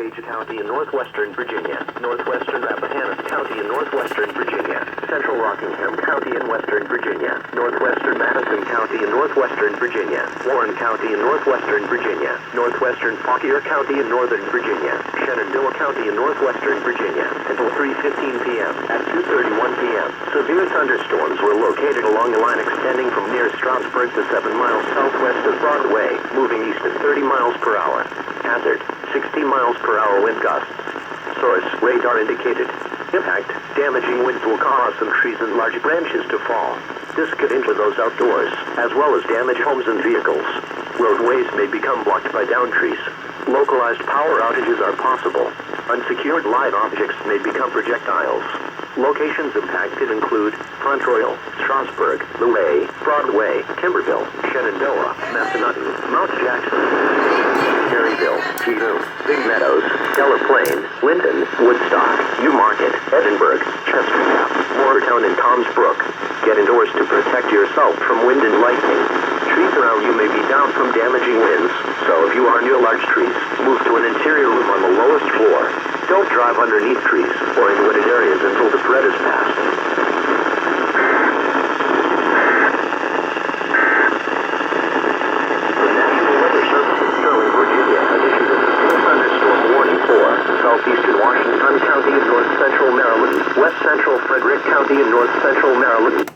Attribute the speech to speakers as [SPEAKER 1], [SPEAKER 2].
[SPEAKER 1] DuPage County in northwestern Virginia, northwestern Rappahannock County in northwestern Virginia, central Rockingham County in western Virginia, northwestern Madison County in northwestern Virginia, Warren County in northwestern Virginia, northwestern Fauquier County in northern Virginia, Shenandoah County in northwestern Virginia, until 3:15 p.m. At 2:31 p.m., severe thunderstorms were located along the line extending from near Stroudsburg to 7 miles southwest of Broadway, moving east at 30 miles per hour. Hazard, 60 miles per hour wind gusts. Source, radar indicated. Impact, damaging winds will cause some trees and large branches to fall. This could injure those outdoors, as well as damage homes and vehicles. Roadways may become blocked by downed trees. Localized power outages are possible. Unsecured live objects may become projectiles. Locations impacted include Front Royal, Strasburg, Luray, Broadway, Timberville, Shenandoah, Massanutten, Mount Jackson, Maryville, Genoa, Big Meadows, Stellar Plain, Linden, Woodstock, Newmarket, Edinburgh, Chestertown, Watertown, and Toms Brook. Get indoors to protect yourself from wind and lightning. Trees around you may be down from damaging winds, so if you are near large trees, move to an interior room on the lowest floor. Don't drive underneath trees or in wooded areas until the threat is passed. The National Weather Service in Sterling, Virginia has issued a severe thunderstorm warning for southeastern Washington County in north central Maryland, west central Frederick County in north central Maryland.